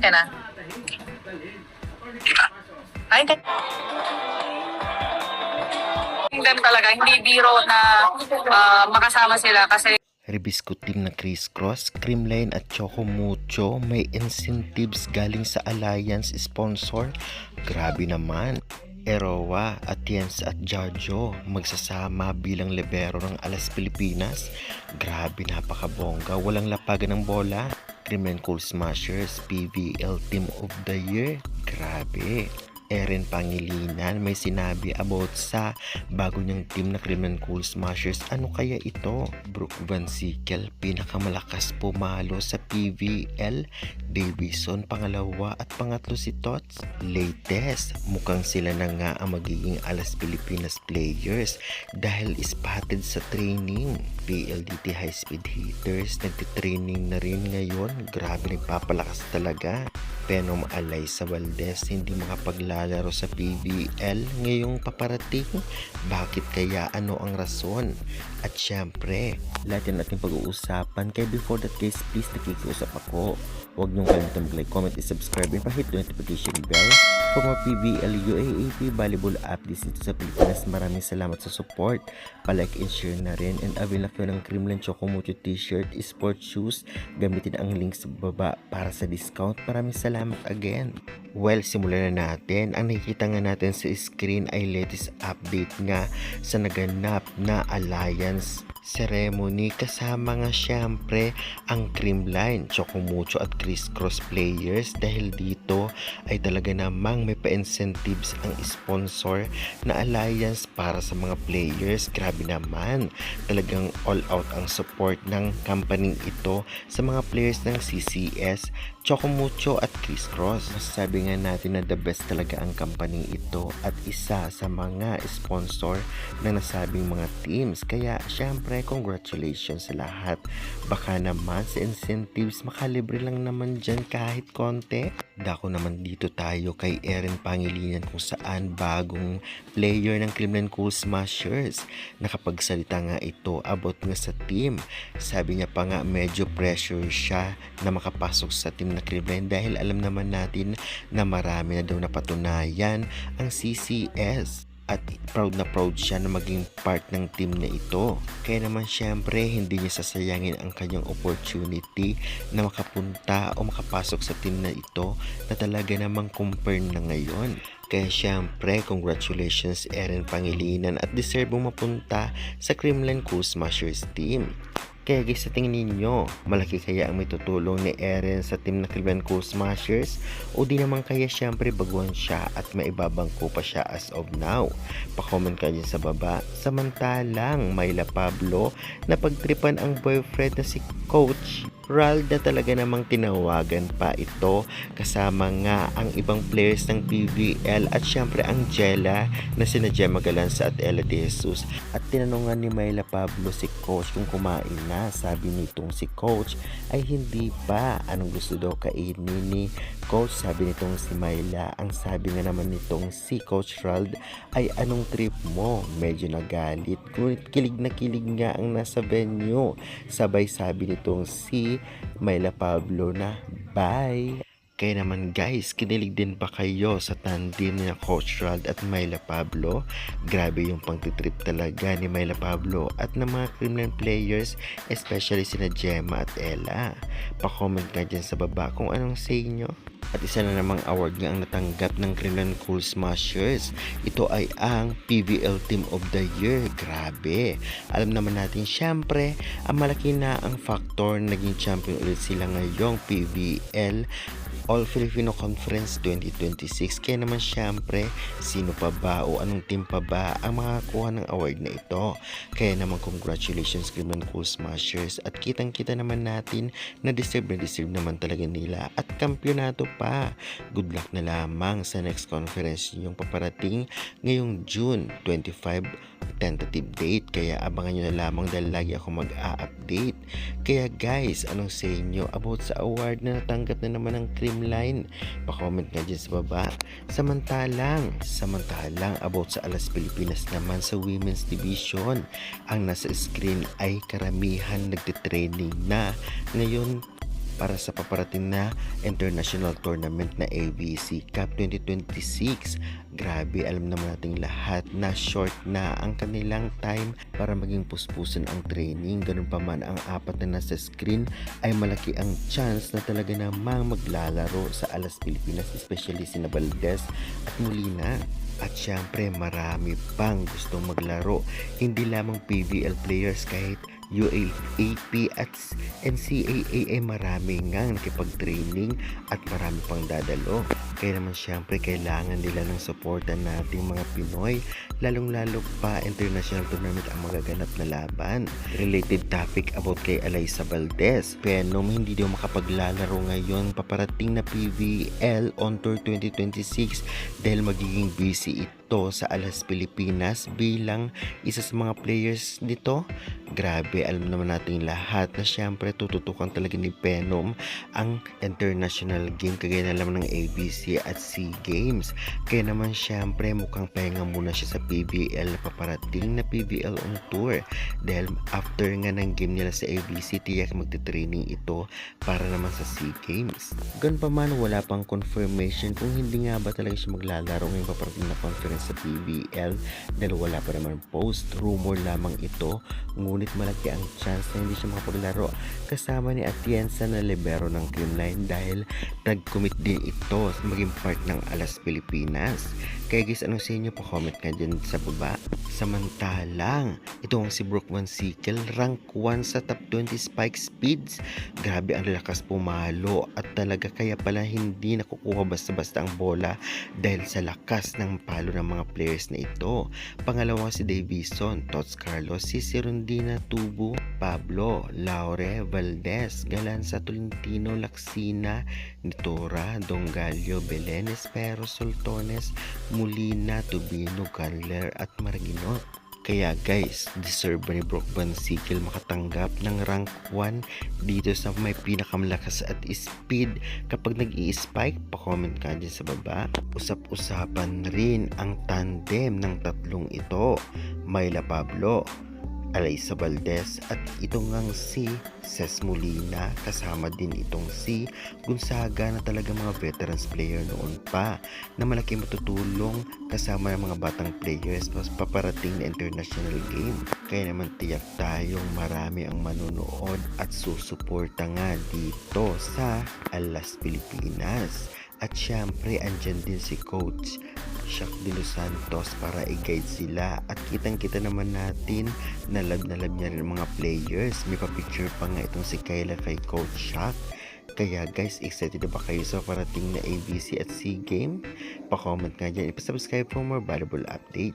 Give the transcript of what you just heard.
Yan na. Ay, them talaga, hindi biro na makasama sila kasi Ribisco team na Criss Cross, Creamline at Choco Mucho may incentives galing sa Alliance sponsor. Grabe naman. Erowa, Atienza at Jarjo magsasama bilang libero ng Alas Pilipinas. Grabe, napakabongga. Walang lapagan ng bola. Creamline Cool Smashers, PVL Team of the Year. Grabe. Erin Pangilinan may sinabi about sa bago niyang team na Creamline Cool Smashers. Ano kaya ito? Brooke Van Sickle, pinakamalakas pumalo sa PVL. Davison, pangalawa at pangatlo si Tots. Latest, mukhang sila na nga ang magiging Alas Pilipinas players dahil spotted sa training. PLDT High Speed Hitters, nagtitraining na rin ngayon. Grabe, nagpapalakas talaga. Venom Alaysa Valdez hindi makapaglalaro sa PBL ngayong paparating. Bakit kaya? Ano ang rason? At syempre, lahat yan natin pag-uusapan. Kaya before that guys, please nakikiusap ako. Huwag niyong kalimutan mag-like, comment, and subscribe, and pahit yung notification bell for more PBL, UAAP, volleyball updates dito sa Pilipinas. Maraming salamat sa support. Pa-like and share na rin. And avail na kayo ng Creamline Choco Mucho t-shirt, sport shoes. Gamitin ang link sa baba para sa discount. Maraming salamat again. Well, simulan na natin. Ang nakikita nga natin sa screen ay latest update nga sa naganap na Alliance ceremony, kasama nga syempre ang Creamline, Choco Mucho at Criss Cross players dahil dito ay talaga namang may pa-incentives ang sponsor na Alliance para sa mga players. Grabe naman, talagang all out ang support ng company ito sa mga players ng CCS, Choco Mucho at Criss Cross. Masasabi nga natin na the best talaga ang company ito at isa sa mga sponsor ng nasabing mga teams. Kaya syempre congratulations sa lahat. Baka naman sa incentives makalibre lang naman dyan kahit konti. Dako naman dito tayo kay Erin Pangilinan kung saan bagong player ng Creamline Cool Smashers. Nakapagsalita nga ito about nga sa team. Sabi niya pa nga medyo pressure siya na makapasok sa team na Creamline dahil alam naman natin na marami na daw napatunayan ang CCS. At proud na proud siya na maging part ng team na ito. Kaya naman syempre hindi niya sasayangin ang kanyang opportunity na makapunta o makapasok sa team na ito na talaga namang confirm na ngayon. Kaya syempre congratulations Erin Pangilinan at deserve mong mapunta sa Creamline Cool Smashers team. Kaya guys, sa tingin ninyo, malaki kaya ang may tutulong ni Erin sa team na Creamline Cool Smashers? O di naman kaya syempre baguhan siya at maibabangko pa siya as of now? Pa-comment ka dyan sa baba. Samantalang Myla Pablo na pagtripan ang boyfriend na si Coach Ralda, talaga namang tinawagan pa ito kasama nga ang ibang players ng PVL at syempre ang Jella na sina Gemma Galanza at Ella De Jesus. At tinanungan ni Myla Pablo si Coach kung kumain na. Sabi nitong si Coach ay hindi pa. Anong gusto daw kainin ni Coach? Sabi nitong si Myla. Ang sabi nga naman nitong si Coach Rald ay anong trip mo? Medyo nagalit. Ngunit kilig na kilig nga ang nasa venue. Sabay sabi nitong si Myla Pablo na bye. Kaya naman guys, kinilig din ba kayo sa tandem ni Coach Rald at Myla Pablo? Grabe yung pangtitrip talaga ni Myla Pablo at ng mga Creamline players, especially sina Gemma at Ella. Pa-comment ka dyan sa baba kung anong say nyo. At isa na namang award nga ang natanggap ng Creamline Cool Smashers. Ito ay ang PVL Team of the Year. Grabe. Alam naman natin syempre, ang malaki na ang factor naging champion ulit sila ngayong PVL All Filipino Conference 2026. Kaya naman syempre, sino pa ba o anong team pa ba ang makakuha ng award na ito? Kaya naman congratulations Creamline Cool Smashers at kitang-kita naman natin na deserve naman talaga nila at kampyonato pa. Good luck na lamang sa next conference yung paparating ngayong June 25 tentative date. Kaya abangan nyo na lamang dahil lagi ako mag-a-update. Kaya guys, anong say nyo about sa award na natanggap na naman ng Creamline? Pa-comment nga dyan sa baba. Samantalang about sa Alas Pilipinas naman sa Women's Division, ang nasa screen ay karamihan nagtitraining na. Ngayon para sa paparating na international tournament na ABC Cup 2026. Grabe, alam naman nating lahat na short na ang kanilang time para maging puspusan ang training. Ganun pa man ang apat na nasa screen ay malaki ang chance na talaga namang maglalaro sa Alas Pilipinas, especially sina Valdez at Molina. At syempre marami pang gustong maglaro, hindi lamang PBL players, kahit UAAP at NCAA ay marami ngang nakipag-training at marami pang dadalo. Kaya naman syempre kailangan nila ng suporta nating mga Pinoy, lalong-lalo pa international tournament ang magaganap na laban. Related topic about kay Alyssa Valdez. Venom hindi daw makapaglalaro ngayon paparating na PBL on Tour 2026 dahil magiging busy ito sa Alas Pilipinas bilang isa sa mga players nito. Grabe, alam naman natin lahat na syempre tututukan talaga ni Venom ang international game kagaya na lamang ng ABC at SEA Games. Kaya naman syempre mukhang pahinga muna siya sa PBL na paparating na PBL on Tour dahil after nga ng game nila sa ABC, tiyak magte-training ito para naman sa SEA Games. Ganun pa man, wala pang confirmation kung hindi nga ba talaga siya maglalaro ngayong paparating na conference sa PBL dahil wala pa naman post. Rumor lamang ito, ngunit malaki ang chance na hindi siya makapaglaro kasama ni Atienza na libero ng Creamline dahil nag-commit din ito sa maging part ng Alas Pilipinas. Kaya guys, anong sa inyo? Pa-comment nga dyan sa baba. Samantalang, ito ang si Brooke Van Sickle, rank 1 sa top 20 spike speeds. Grabe ang lakas pumalo at talaga kaya pala hindi nakukuha basta-basta ang bola dahil sa lakas ng palo ng mga players na ito. Pangalawa si Davison, Tots Carlos, si Rondina Tubo, Pablo, Laure, Valdez, Galanza, Tolentino, Laxina, Nitora, Dongalio, Belen, Espero, Soltones, Molina, Tubino, Candler at Marginot. Kaya guys, deserve ba ni Brooke Van Sickle makatanggap ng rank 1 dito sa may pinakamalakas at speed kapag nag-i-spike? Pa-comment ka dyan sa baba. Usap-usapan rin ang tandem ng tatlong ito, Myla Pablo, Alyssa Valdez at ito ngang si Ces Molina, kasama din itong si Gonzaga na talaga mga veterans player noon pa na malaki matutulong kasama ng mga batang players mas paparating na international game. Kaya naman tiyak tayong marami ang manonood at susuporta nga dito sa Alas Pilipinas. At syempre andyan din si Coach Shaq De Los Santos para i-guide sila at kitang-kita naman natin na love niya rin ang mga players. May pa-picture pa nga itong si Kayla kay Coach Shaq. Kaya guys, excited na ba kayo sa parating na ABC at SEA Game? Pa-comment nga dyan, ipa-subscribe for more valuable update.